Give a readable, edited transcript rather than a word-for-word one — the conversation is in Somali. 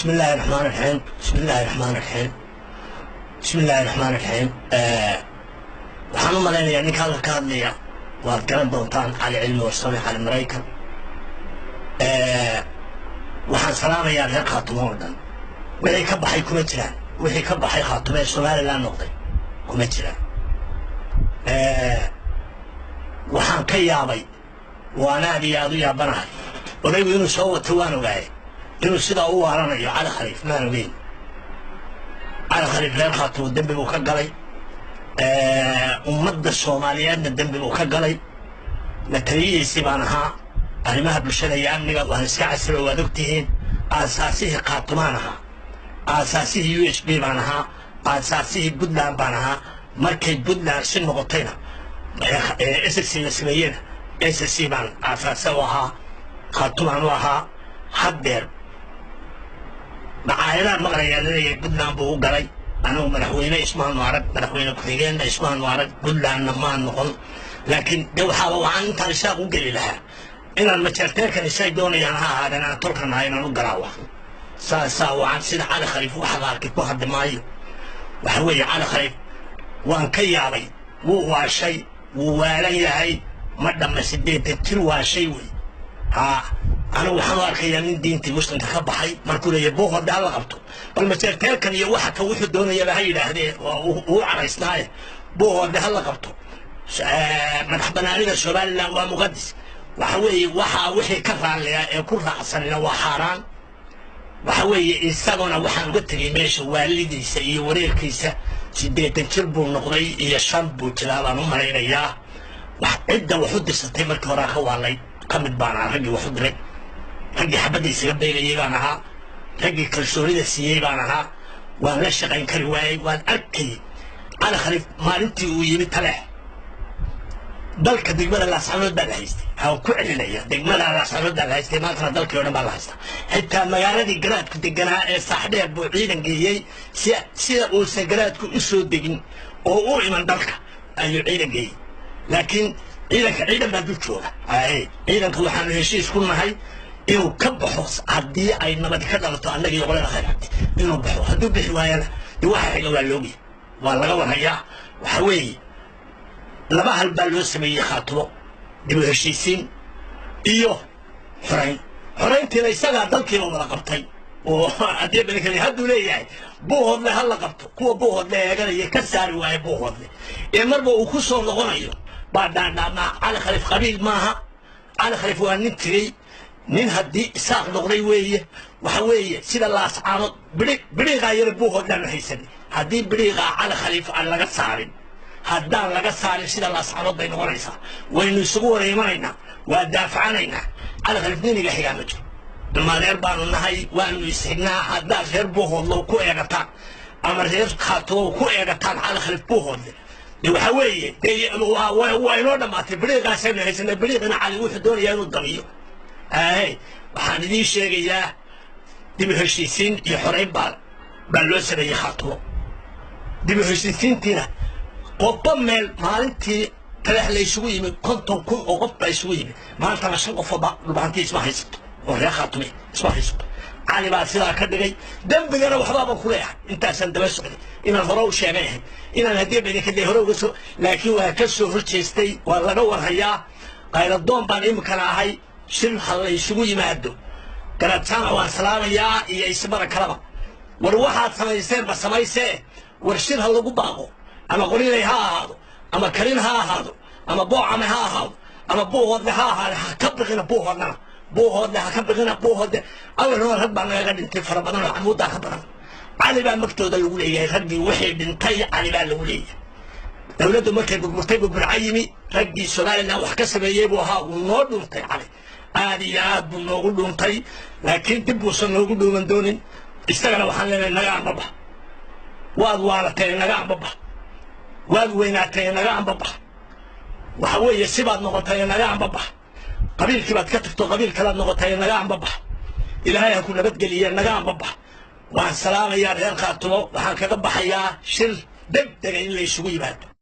بسم الله الرحمن الرحيم بسم الله الرحمن الرحيم بسم الله الرحمن الرحيم waxaan u malaynayaa ninka halka ka hadlaya waad garan doontaan cali cilmi warsame cali maraykan waxaan salaamayaa reer khaatumo oo dhan wixii ka baxay kuma jiraan wixii ka baxay khaatumo ee Soomaaliland noqday kuma jiraan waxaan ka yaabay waan aad iyo aad u yaabanahay odaygu inuu soo wato waan ogaayay inuu sidaa u waaranayo cali khaliif maan ogeyn cali khaliif reer khaatumo dembi buu ka galay ummadda Soomaaliyeedna dembi buu ka galay la taliyihiisii baan ahaa arrimaha bulshada iyo amniga waan iska casilo waad ogtihiin aasaasihii khaatumaan ahaa aasaasihii USB baan ahaa aasaasihii Puntland baan ahaa markay Puntland si noqotayna SSC la sameeyeen SSC baan aasaasa u ahaa khaatumaan u ahaa haddeer macaayadaha maqlayaa leeyahay Puntland buu u galay أنا مدحوينه اسمه المعرض مدحوينه كثيرين اسمه المعرض كلنا ما نقول لكن لو حاولوا عن ترشاق وقل لها إن المشارتين كان يساعدون يعني هذا أنا تركنا هاي نقراوه ساوا عن سيد على خليفة وحضارك واحد ماي وحوي على خليفة وان كيالي وهو شيء ووالي هاي مدام سديت تلوا شيء ها أنا وحضارك يعني دينتي وش أنت خبحي ما كل يبوه ده على غبطه والمشارتين كان يوحك وحد دون يبهي هذه وهو على إسناعه بوه ده على غبطه مرحبا علينا Soomaaliland waa muqadis waxa weeye waxa wixii ka raaliya ku raacsanina waa xaraan waxa weeye isaguna waxaan uga tagay meesha waalidiisa iyo wareerkiisa 8 jir buu noqday iyo 5 buu jilaabaan u maraynayaa wax cidda wuxuu disatay markii hore ka waalay kamid baan ragii wuxuu diray ragii xabadiisa ka beegayay baan ahaa ragii kalsoonida siiyay baan ahaa waan la shaqayn kari waayay waan arkay cali khaliif maalintii uu yimid taleex dalka degmada la sameeyay baa la haystay oo ku celinaya degmada la sameeyay la haystay maanta dalka oo dhan baa la haystaa xitaa magaaladii garaadku deganaa ee saaxdheer buu ciidan geeyay sida uu sagaraadku u soo degin oo uu iman dalka ayuu ciidan geeyay laakiin ciidan baa dul jooga ciidanku waxaan heshiis ku nahay inuu ka baxo haddii ay nabad ka dhalato annaga iyo qolada khayraadka inuu baxo hadduu bixi waayana waxa xiga waa loogi waa laga warhayaa waxa weeye laba hal baa loo sameeyay khaatumo dib u heshiisiin iyo xoreyntiina isagaa dalkiiba wada qabtay oo haddii badan hadduu leeyahay buuhoodle ha la qabto kuwa buuhoodle eeganaya ka saari waaye buuhoodle ee marba uu ku soo noqonayo baa dhaadhaama cali khaliif qabiil maaha cali khaliif waa nin tigay nin haddii isaaq noqday weeye waxa weeye sida laascaanood bidhiiqaa yara buuhoodlaan haysanay haddii bidhiiqaa cali khaliif aan laga saarin haddaan laga saarin sida laascaanood bay noqonaysaa waynu isugu wareemanaynaa waa daafacanaynaa cali khaliif niniga xigaa ma jiro dhamaadeer baanu nahay waanu isxignaa haddaad reer buuhoodlo ku eegataan ama reer khaatumo ku eegataan cali khaliif buuhoodle de waxa weeye waa inoo dhammaatay bidhiiqaasaynu haysanay bidhiiqina cali wuxuu doonayaa inuu damiyo waxaan idiin sheegayaa dib u heshiisiin iyo xoreyn baa loo sameeyey khaatumo dib u heshiisiintiina qofba meel maalintii taleex la isugu yimid 50 kun oo qof baa isugu yimid maantana 5 qof baa dhulbaantii isma haysato oo reer khaatume isma haysato cali baa sidaa ka dhigay dembigana waxbaaba ku leeyahay intaasaan daba socday inaan hore u sheegayahay inaan haddii badan kadib hore uga soo laakiin waa ka soo horjeestay waa laga warhayaa qayladoon baan imikana ahay shil hal la isugu yimaado garaadsaana waan salaamayaa iyo ismara kalaba war waxaad samayseen ba samaysee war shil ha lagu baaqo ama qorinay ha ahaado ama karin ha ahaado ama boocame ha ahaado ama buuhoodle ha ahaado ha ka bixina buuhoodle ha ka bixina buuhoodle awalna rag baa naga dhintay fara badan oo camuudda ka badan cali baa magtooda lagu leeyahay raggii wixii dhintay cali baa lagu leeyahay dawladdu markay burburtay burcayimi raggii Soomaaliland wax ka sameeyay buu ahaa uu noo dhuntay cali aad iyo aad buu noogu dhuntay laakiin dib uusan noogu dhuuman doonin isagana waxaan leenahay naga ambaba waad waalatay naga ambaba waad weynaatay naga ambaba waxa weeye sibaad noqotay naga ambaba qabiilkii baad ka tagto qabiil kale noqotay naga ambaba ilaahay ha ku nabadgeliyo naga ambaba waan salaamayaa reer khaatumo waxaan kaga baxayaa shir degdeg in la isugu yimaado